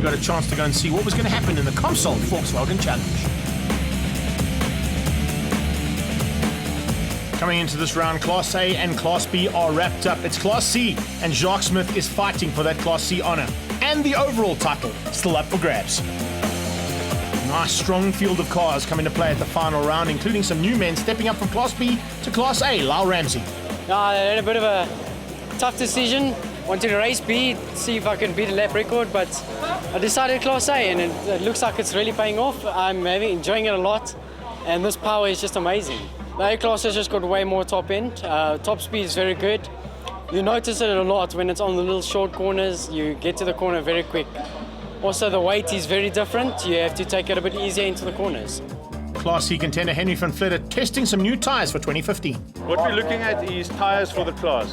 got a chance to go and see what was going to happen in the Comsol Volkswagen Challenge. Coming into this round, Class A and Class B are wrapped up. It's Class C, and Jacques Smith is fighting for that Class C honour. And the overall title still up for grabs. Nice strong field of cars coming to play at the final round, including some new men stepping up from Class B to Class A. Lyle Ramsey. I had a bit of a tough decision. Wanted to race B, see if I can beat a lap record, but I decided Class A, and it looks like it's really paying off. I'm enjoying it a lot, and this power is just amazing. The A class has just got way more top end. Top speed is very good. You notice it a lot when it's on the little short corners. You get to the corner very quick. Also, the weight is very different. You have to take it a bit easier into the corners. Class C contender Henry van Vletter testing some new tyres for 2015. What we're looking at is tyres for the class.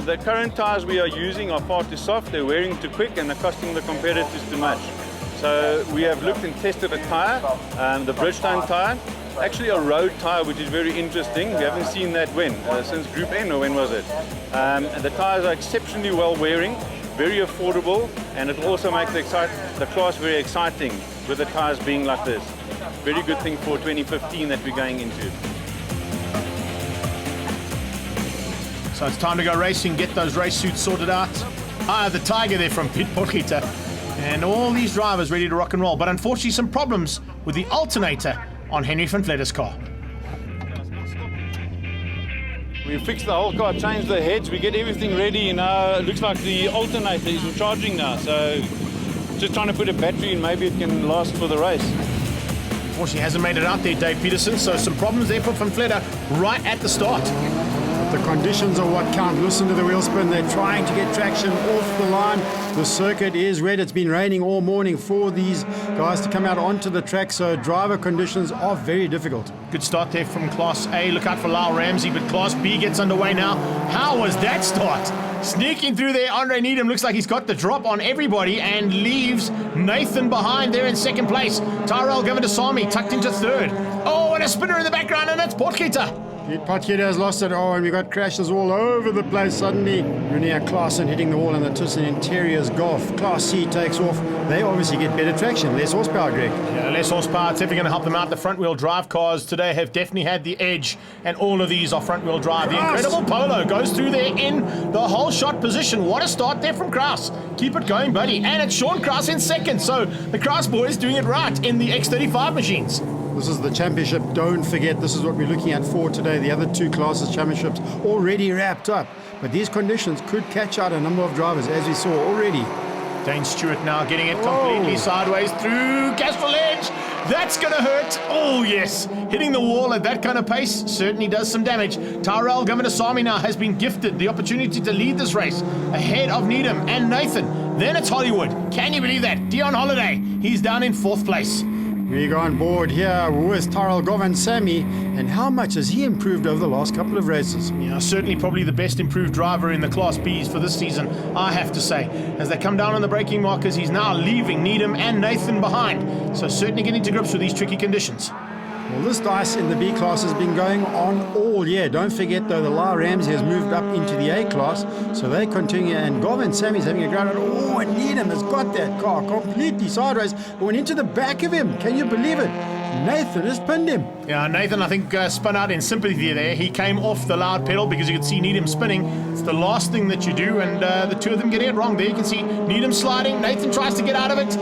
The current tyres we are using are far too soft, they're wearing too quick, and they're costing the competitors too much. So we have looked and tested a tyre, the Bridgestone tyre, actually a road tyre, which is very interesting. We haven't seen that since Group N, or when was it? The tyres are exceptionally well wearing, very affordable, and it also makes the class very exciting with the tyres being like this. Very good thing for 2015 that we're going into. So it's time to go racing, get those race suits sorted out. The Tiger there from Piet Potgieter. And all these drivers ready to rock and roll. But unfortunately some problems with the alternator on Henry van Vletter's car. We fixed the whole car, changed the heads, we get everything ready now. It looks like the alternator is charging now, so just trying to put a battery in, maybe it can last for the race. Unfortunately hasn't made it out there, Dave Peterson, so some problems there for Van Vletter right at the start. The conditions are what count. Listen to the wheel spin. They're trying to get traction off the line. The circuit is red. It's been raining all morning for these guys to come out onto the track, so driver conditions are very difficult. Good start there from Class A. Look out for Lyle Ramsey, but Class B gets underway now. How was that start? Sneaking through there, Andre Needham looks like he's got the drop on everybody and leaves Nathan behind there in second place. Tyrell Govindasamy tucked into third. Oh, and a spinner in the background, and that's Potgieter. Potgieter has lost it. Oh, and we've got crashes all over the place suddenly. Renier Klaassen hitting the wall in the Tucson Interiors Golf. Class C takes off. They obviously get better traction, less horsepower, Greg. Yeah, less horsepower. It's definitely going to help them out. The front-wheel drive cars today have definitely had the edge, and all of these are front-wheel drive. The incredible Polo goes through there in the whole shot position. What a start there from Kraus. Keep it going, buddy. And it's Sean Kraus in second. So the Kraus boys doing it right in the X35 machines. This is the championship. Don't forget, this is what we're looking at for today. The other two classes championships already wrapped up. But these conditions could catch out a number of drivers, as we saw already. Dane Stewart now getting it completely sideways through Castrol Edge. That's going to hurt. Oh, yes. Hitting the wall at that kind of pace certainly does some damage. Tyrell Govindasamy now has been gifted the opportunity to lead this race ahead of Needham and Nathan. Then it's Hollywood. Can you believe that? Dion Holiday. He's down in fourth place. We go on board here with Tyrell Govindasamy, and how much has he improved over the last couple of races? Yeah, certainly probably the best improved driver in the Class Bs for this season, I have to say. As they come down on the braking markers, he's now leaving Needham and Nathan behind. So certainly getting to grips with these tricky conditions. Well, this dice in the B class has been going on all year. Don't forget, though, the Lyle Ramsey has moved up into the A class, so they continue, and Govindasamy having a ground. Oh, and Needham has got that car completely sideways, went into the back of him. Can you believe it? Nathan has pinned him. Yeah, Nathan, I think, spun out in sympathy there. He came off the loud pedal because you could see Needham spinning. It's the last thing that you do, and the two of them getting it wrong there. You can see Needham sliding. Nathan tries to get out of it.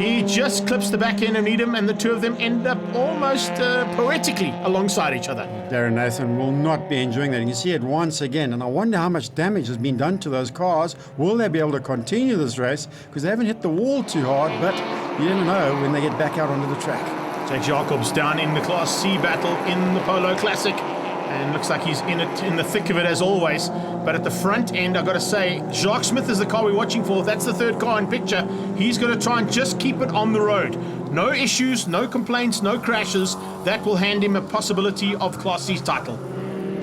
He just clips the back end of Needham, and the two of them end up almost poetically alongside each other. Darren Nathan will not be enjoying that. You can see it once again, and I wonder how much damage has been done to those cars. Will they be able to continue this race? Because they haven't hit the wall too hard, but you never know when they get back out onto the track. Jake Jacobs down in the Class C battle in the Polo Classic, and looks like he's in the thick of it as always. But at the front end, I've got to say, Jacques Smith is the car we're watching for. That's the third car in picture. He's going to try and just keep it on the road. No issues, no complaints, no crashes. That will hand him a possibility of Class C's title.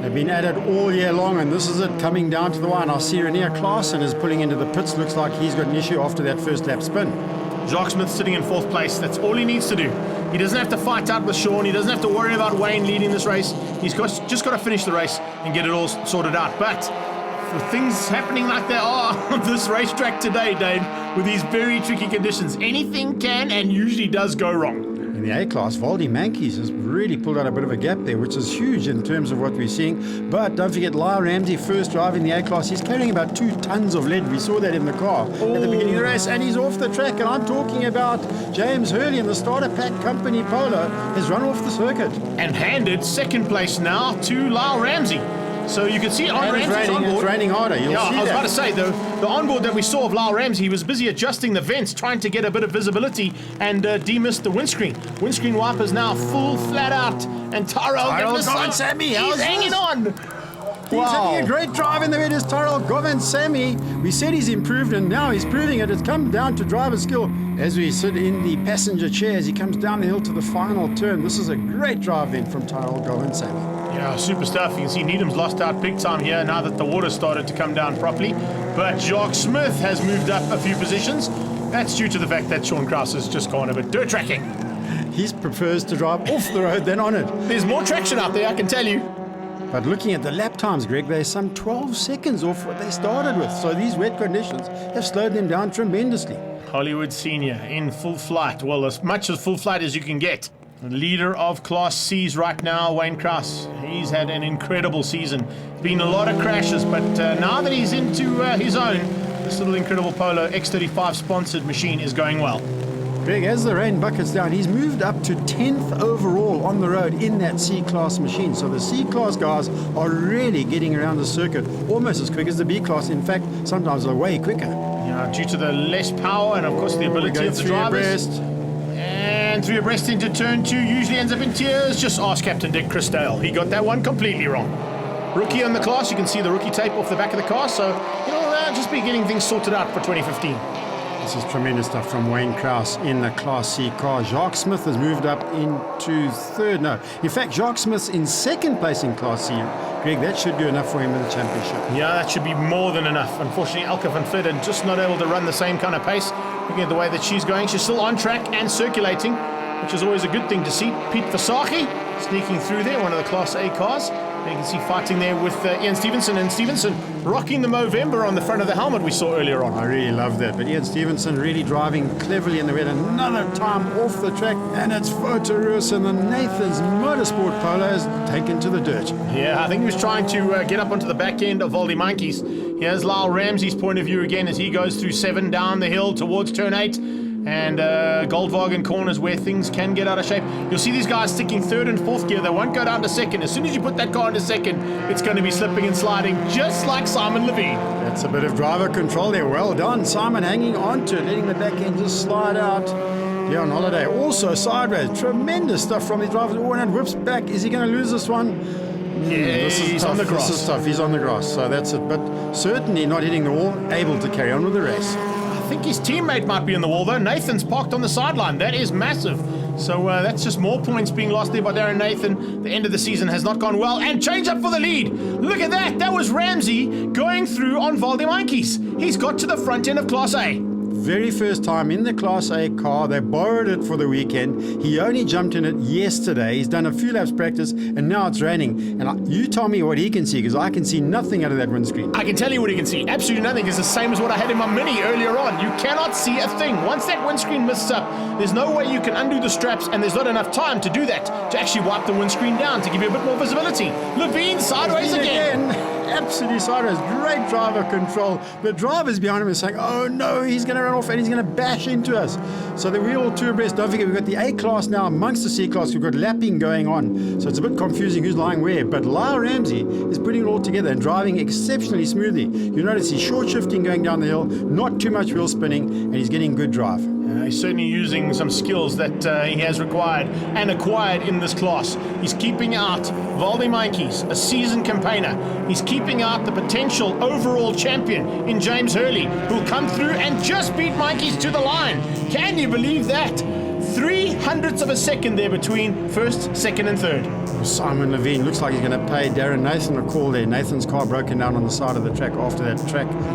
They've been at it all year long, and this is it coming down to the wire. Now, Renier Klaassen is pulling into the pits. Looks like he's got an issue after that first lap spin. Jacques Smith sitting in fourth place. That's all he needs to do. He doesn't have to fight out with Sean. He doesn't have to worry about Wayne leading this race. He's just got to finish the race and get it all sorted out. But for things happening like they are on this racetrack today, Dave, with these very tricky conditions. Anything can and usually does go wrong. In the A-Class, Valdi Mankies has really pulled out a bit of a gap there, which is huge in terms of what we're seeing. But don't forget, Lyle Ramsey, first drive in the A-Class, he's carrying about 2 tons of lead. We saw that in the car at the beginning of the race, and he's off the track. And I'm talking about James Hurley in the Starter Pack Company Polo has run off the circuit. And handed second place now to Lyle Ramsey. So you can see on And Ramsey's onboard. it's raining harder. You'll Yeah, see I was that. about to say, the onboard that we saw of Lyle Ramsey, he was busy adjusting the vents, trying to get a bit of visibility and demist the windscreen. Windscreen wipers now full flat out. And Tyrell Sammy, he's hanging on. He's having a great drive in the red as Tyrell Govan Sammy. We said he's improved, and now he's proving it. It's come down to driver skill. As we sit in the passenger chair, as he comes down the hill to the final turn, this is a great drive in from Tyrell Govan Sammy. Yeah, super stuff. You can see Needham's lost out big time here now that the water started to come down properly. But Jacques Smith has moved up a few positions. That's due to the fact that Sean Krause has just gone a bit dirt tracking. He prefers to drive off the road than on it. There's more traction out there, I can tell you. But looking at the lap times, Greg, they're some 12 seconds off what they started with. So these wet conditions have slowed them down tremendously. Hollywood Senior in full flight. Well, as much as full flight as you can get. The leader of Class C's right now, Wayne Krause. He's had an incredible season. Been a lot of crashes, but now that he's into his own, this little incredible Polo X35 sponsored machine is going well. Greg, as the rain buckets down, he's moved up to 10th overall on the road in that C-Class machine. So the C-Class guys are really getting around the circuit almost as quick as the B-Class. In fact, sometimes they're way quicker. Yeah, due to the less power and, of course, the ability of the drivers. And through abreast into turn 2, usually ends up in tears. Just ask Captain Dick Christale. He got that one completely wrong. Rookie on the class, you can see the rookie tape off the back of the car. So, just be getting things sorted out for 2015. This is tremendous stuff from Wayne Krause in the Class C car. Jacques Smith has moved up into third. No, in fact, Jacques Smith's in second place in Class C. Greg, that should do enough for him in the championship. Yeah, that should be more than enough. Unfortunately, Elke van Vliet just not able to run the same kind of pace. Looking at the way that she's going, she's still on track and circulating, which is always a good thing to see. Pete Versace sneaking through there, one of the Class A cars. And you can see fighting there with Ian Stevenson, and Stevenson rocking the Movember on the front of the helmet we saw earlier on. I really love that. But Ian Stevenson really driving cleverly in the red. Another time off the track, and it's Fotorus, and the Nathan's Motorsport Polo is taken to the dirt. Yeah, I think he was trying to get up onto the back end of Valdi Monkeys. Here's Lyle Ramsey's point of view again as he goes through 7 down the hill towards turn 8. And Goldwagen corners where things can get out of shape. You'll see these guys sticking 3rd and 4th gear. They won't go down to 2nd. As soon as you put that car into 2nd, it's going to be slipping and sliding just like Simon Levine. That's a bit of driver control there. Well done, Simon, hanging on to it, letting the back end just slide out. Yeah, on holiday. Also sideways. Tremendous stuff from the drivers. Oh, and it whips back. Is he going to lose this one? Yeah, this is he's tough. on the grass. This is tough. He's on the grass, so that's it. But certainly not hitting the wall, able to carry on with the race. I think his teammate might be in the wall, though. Nathan's parked on the sideline. That is massive. So that's just more points being lost there by Darren Nathan. The end of the season has not gone well. And change up for the lead. Look at that. That was Ramsey going through on Valdi Monkeys. He's got to the front end of Class A. Very first time in the Class A car. They borrowed it for the weekend. He only jumped in it yesterday. He's done a few laps practice, and now it's raining. And you tell me what he can see, because I can see nothing out of that windscreen. I can tell you what he can see. Absolutely nothing. It's the same as what I had in my Mini earlier on. You cannot see a thing. Once that windscreen misses up, there's no way you can undo the straps, and there's not enough time to do that, to actually wipe the windscreen down, to give you a bit more visibility. Levine sideways again. Absolutely sideways. Great driver control. The drivers behind him are saying, oh no, he's going to run off and he's going to bash into us. So that we're all 2 abreast. Don't forget, we've got the A class now amongst the C class. We've got lapping going on. So it's a bit confusing who's lying where. But Lyle Ramsey is putting it all together and driving exceptionally smoothly. You notice he's short shifting going down the hill, not too much wheel spinning, and he's getting good drive. He's certainly using some skills that he has required and acquired in this class. He's keeping out Valdi Monkeys, a seasoned campaigner. He's keeping out the potential overall champion in James Hurley, who'll come through and just beat Monkeys to the line. Can you believe that? 0.03 of a second there between first, second, and third. Simon Levine looks like he's going to pay Darren Nathan a call there. Nathan's car broken down on the side of the track after that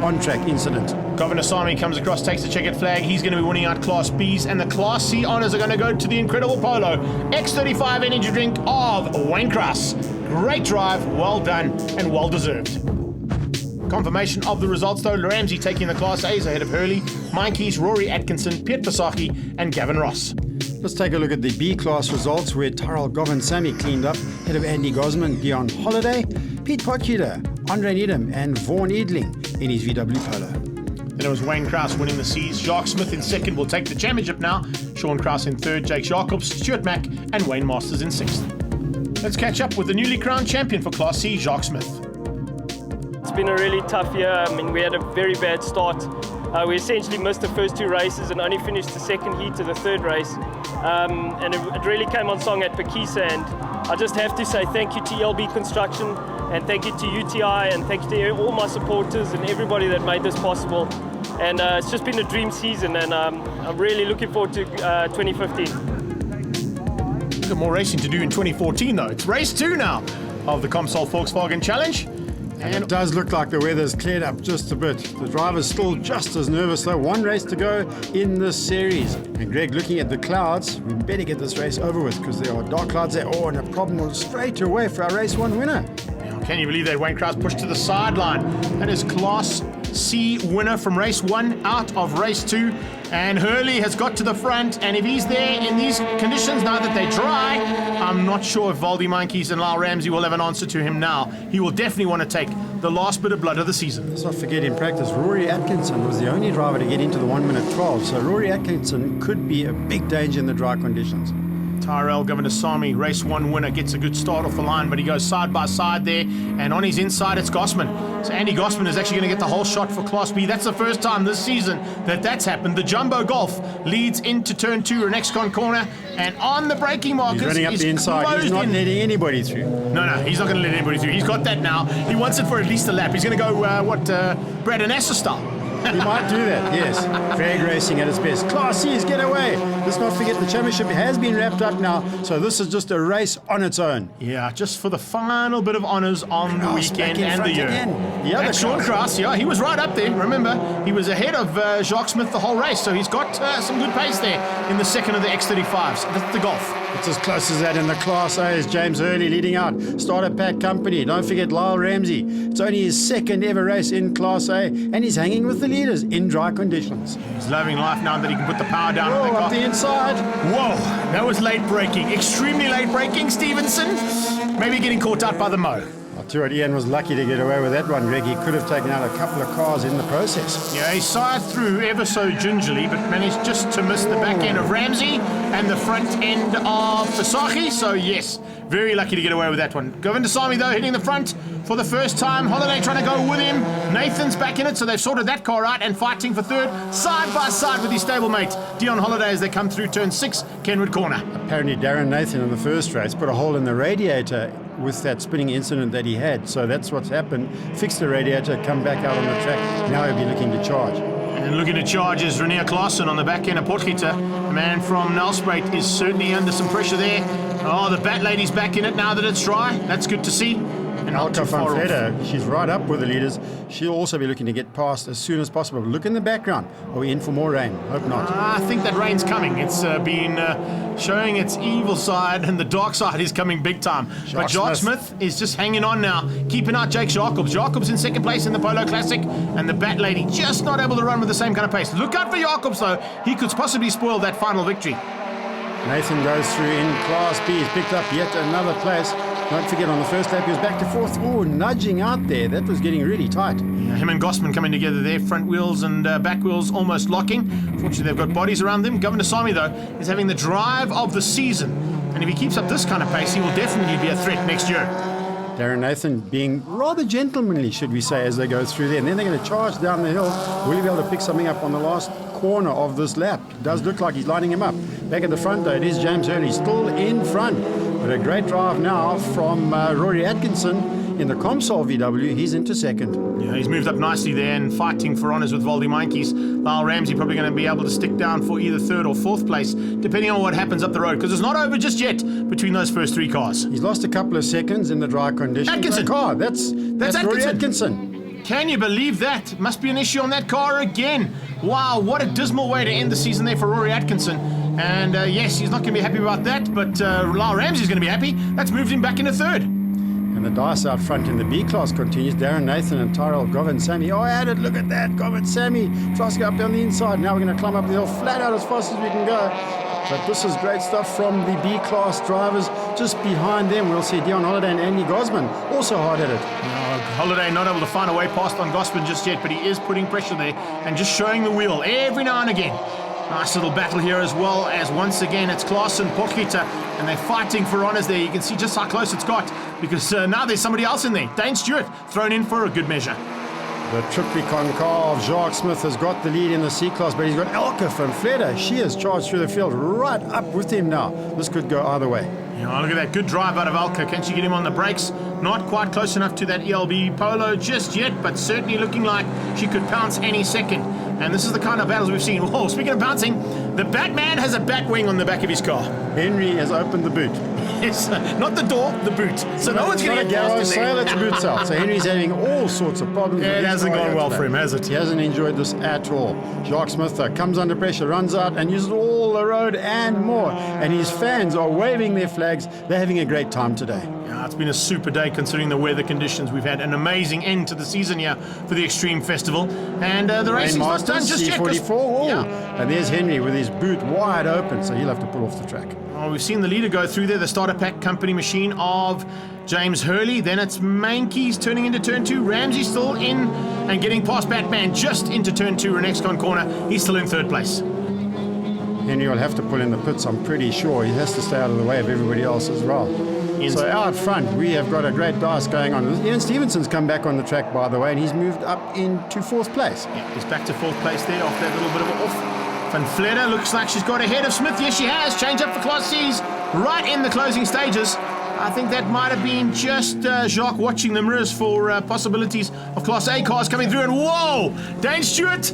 on-track incident. Governor Sami comes across, takes the checkered flag. He's going to be winning out Class B's, and the Class C honours are going to go to the incredible Polo X35 energy drink of Wayne Krause. Great drive, well done, and well deserved. Confirmation of the results though, Ramsey taking the Class A's ahead of Hurley, Mikeys, Rory Atkinson, Piet Pasaki and Gavin Ross. Let's take a look at the B class results where Tyrell Govan Sammy cleaned up ahead of Andy Gosman, Dion Holiday, Pete Potgieter, Andre Needham and Vaughan Edling in his VW Polo. Then it was Wayne Krause winning the C's. Jacques Smith in second will take the championship now. Sean Krause in third, Jake Jacobs, Stuart Mack and Wayne Masters in sixth. Let's catch up with the newly crowned champion for Class C, Jacques Smith. It's been a really tough year. I mean, we had a very bad start. We essentially missed the first two races and only finished the second heat of the third race. And it really came on song at Pakisa, and I just have to say thank you to LB Construction and thank you to UTI and thank you to all my supporters and everybody that made this possible. And it's just been a dream season, and I'm really looking forward to 2015. We've got more racing to do in 2014 though. It's race 2 now of the Comsol Volkswagen Challenge. And it does look like the weather's cleared up just a bit. The driver's still just as nervous though. One race to go in this series. And Greg, looking at the clouds, we better get this race over with because there are dark clouds there. Oh, and a problem was straight away for our race 1 winner. Can you believe that? Wayne Krause pushed to the sideline. That is Class C winner from race 1 out of race 2. And Hurley has got to the front, and if he's there in these conditions now that they're dry, I'm not sure if Valdi Monkeys and Lyle Ramsey will have an answer to him now. He will definitely want to take the last bit of blood of the season. Let's not forget in practice, Rory Atkinson was the only driver to get into the 1 minute 12, so Rory Atkinson could be a big danger in the dry conditions. Tyrell Governasamy, race 1 winner, gets a good start off the line, but he goes side by side there, and on his inside it's Gosman. So Andy Gosman is actually going to get the whole shot for Class B. That's the first time this season that that's happened. The Jumbo Golf leads into turn 2, Renexcon corner, and on the braking markers, he's running up the inside. He's not letting anybody through. No, he's not going to let anybody through. He's got that now. He wants it for at least a lap. He's going to go, Brad Anassa style. He might do that, yes. Drag racing at its best. Class C's get away. Let's not forget the championship has been wrapped up now, so this is just a race on its own. Yeah, just for the final bit of honours on the weekend and the year. The other Sean Krause, yeah, he was right up there. Remember, he was ahead of Jacques Smith the whole race, so he's got some good pace there in the second of the X35s. That's the Golf. It's as close as that in the Class A's. James Hurley leading out. Starter Pack Company. Don't forget Lyle Ramsey. It's only his second ever race in Class A, and he's hanging with the leaders in dry conditions. He's loving life now that he can put the power down. Oh, up the inside. Whoa, that was late braking. Extremely late braking, Stevenson. Maybe getting caught out by the Mo. I'll tell you what, Ian was lucky to get away with that one, Greg. He could have taken out a couple of cars in the process. Yeah, he saw it through ever so gingerly, but managed just to miss the back end of Ramsey and the front end of Pasaki. So, yes, very lucky to get away with that one. Govindasamy, though, hitting the front for the first time. Holiday trying to go with him. Nathan's back in it, so they've sorted that car out and fighting for third, side by side with his stablemate, Dion Holiday, as they come through turn 6, Kenwood Corner. Apparently, Darren Nathan in the first race put a hole in the radiator with that spinning incident that he had. So that's what's happened. Fix the radiator, come back out on the track. Now he'll be looking to charge. And looking to charge is Renier Klaassen on the back end of Potgieter. The man from Nelspruit is certainly under some pressure there. Oh, the Bat Lady's back in it now that it's dry. That's good to see. And not too far off. She's right up with the leaders. She'll also be looking to get past as soon as possible. Look in the background. Are we in for more rain? Hope not. I think that rain's coming. It's been showing its evil side, and the dark side is coming big time. But Jacques Smith is just hanging on now, keeping out Jake Jacobs. Jacobs in second place in the Polo Classic, and the Bat Lady just not able to run with the same kind of pace. Look out for Jacobs, though. He could possibly spoil that final victory. Nathan goes through in Class B. He's picked up yet another place. Don't forget, on the first lap, he was back to fourth. Oh, nudging out there. That was getting really tight. Yeah, him and Gosman coming together there. Front wheels and back wheels almost locking. Fortunately, they've got bodies around them. Govindasamy, though, is having the drive of the season. And if he keeps up this kind of pace, he will definitely be a threat next year. Darren Nathan being rather gentlemanly, should we say, as they go through there. And then they're going to charge down the hill. Will he be able to pick something up on the last corner of this lap? It does look like he's lining him up. Back at the front, though, it is James Hurley still in front. But a great drive now from Rory Atkinson in the Comsol VW. He's into second. Yeah, he's moved up nicely there and fighting for honours with Valdi Monkeys. Lyle Ramsey probably going to be able to stick down for either third or fourth place, depending on what happens up the road, because it's not over just yet between those first three cars. He's lost a couple of seconds in the dry conditions. Atkinson! Car. That's Rory Atkinson. Can you believe that? Must be an issue on that car again. Wow, what a dismal way to end the season there for Rory Atkinson. And yes, he's not going to be happy about that, but Lyle Ramsey's going to be happy. That's moved him back into third. And the dice out front in the B class continues. Darren Nathan and Tyrell Govin Sammy. Oh, at it, look at that. Govin Sammy tries to go up down the inside. Now we're going to climb up the hill flat out as fast as we can go. But this is great stuff from the B class drivers. Just behind them, we'll see Dion Holiday and Andy Gosman also hard at it. Holiday not able to find a way past on Gosman just yet, but he is putting pressure there and just showing the wheel every now and again. Nice little battle here as well, as once again it's Klaas and Pokita, and they're fighting for honours there. You can see just how close it's got, because now there's somebody else in there. Dane Stewart thrown in for a good measure. The Triplicon car of Jacques Smith has got the lead in the C-Class, but he's got Elke van Vletter. She has charged through the field right up with him now. This could go either way. Yeah, look at that good drive out of Elke. Can she get him on the brakes? Not quite close enough to that ELB Polo just yet, but certainly looking like she could pounce any second. And this is the kind of battles we've seen. Whoa, speaking of bouncing, the Batman has a bat wing on the back of his car. Henry has opened the boot. Yes, not the door, the boot. So no one's going to get garage past in there. sale, it's a boot sale. So Henry's having all sorts of problems. Yeah, with it his hasn't car gone well today. for him, has it? He hasn't enjoyed this at all. Jacques Smith comes under pressure, runs out and uses all the road and more. And his fans are waving their flags. They're having a great time today. Yeah, it's been a super day considering the weather conditions. We've had an amazing end to the season here for the Extreme Festival. And the racing's not done just yet. C44. Oh. Yeah. And there's Henry with his boot wide open, so he'll have to pull off the track. Oh, we've seen the leader go through there, the starter pack company machine of James Hurley. Then it's Mankey's turning into turn 2. Ramsey still in and getting past Batman just into turn 2. Renexcon corner. He's still in third place. Henry will have to pull in the pits, I'm pretty sure. He has to stay out of the way of everybody else as well. So out front, we have got a great dice going on. Ian Stevenson's come back on the track, by the way, and he's moved up into 4th place. Yeah, he's back to 4th place there after that little bit of an off. Van Vletter looks like she's got ahead of Smith. Yes, she has. Change up for Class C's right in the closing stages. I think that might have been just Jacques watching the mirrors for possibilities of Class A cars coming through. And whoa, Dane Stewart,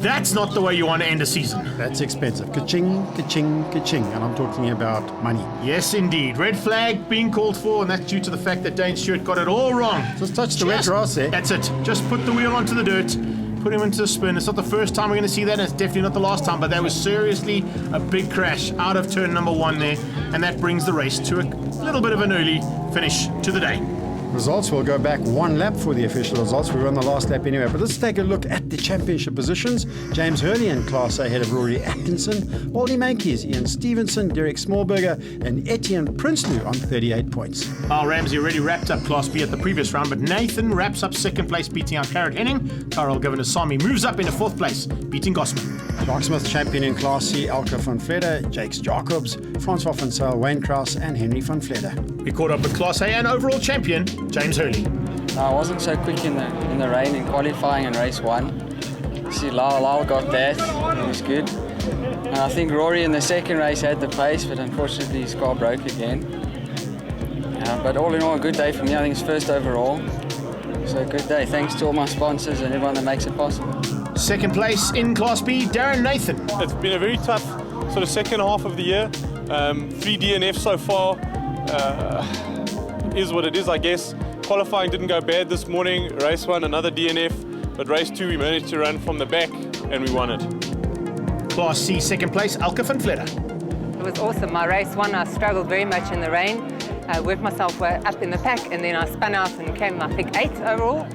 that's not the way you want to end a season. That's expensive. Ka-ching, ka-ching, ka-ching. And I'm talking about money. Yes, indeed. Red flag being called for, and that's due to the fact that Dane Stewart got it all wrong. Just touch the wet grass there. That's it. Just put the wheel onto the dirt. Put him into the spin. It's not the first time we're going to see that, and it's definitely not the last time, but that was seriously a big crash out of turn number 1 there, and that brings the race to a little bit of an early finish to the day. Results will go back 1 lap for the official results. We were on the last lap anyway. But let's take a look at the championship positions. James Hurley in Class A ahead of Rory Atkinson. Wally Mankey's Ian Stevenson, Derek Smallberger, and Etienne Prinsloo on 38 points. Ramsey already wrapped up Class B at the previous round, but Nathan wraps up 2nd place, beating out Carrot Henning. Tyrell Governor-Sami moves up into 4th place, beating Gosman. Jacques Smith champion in Class C, Elke van Vletter, Jakes Jacobs, Francois van Zyl, Wayne Kraus, and Henry van Vletter. We caught up with Class A and overall champion, James Hurley. I wasn't so quick in the rain in qualifying in race 1. See, Lyle got that, it was good. And I think Rory in the second race had the pace, but unfortunately his car broke again. But all in all, a good day for me. I think it's first overall. So a good day. Thanks to all my sponsors and everyone that makes it possible. 2nd place in Class B, Darren Nathan. It's been a very tough sort of second half of the year. 3 DNFs so far. Is what it is, I guess. Qualifying didn't go bad this morning. Race 1, another DNF. But race 2, we managed to run from the back and we won it. Class C, 2nd place, Elke van Vletter. It was awesome. My race 1, I struggled very much in the rain. I worked myself up in the pack, and then I spun out and came, I think, 8th overall.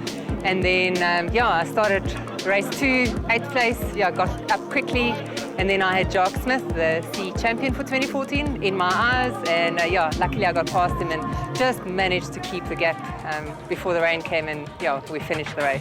And then, I started race 2, 8th place. I got up quickly. And then I had Jacques Smith, the C champion for 2014, in my eyes. And luckily I got past him and just managed to keep the gap before the rain came, and we finished the race.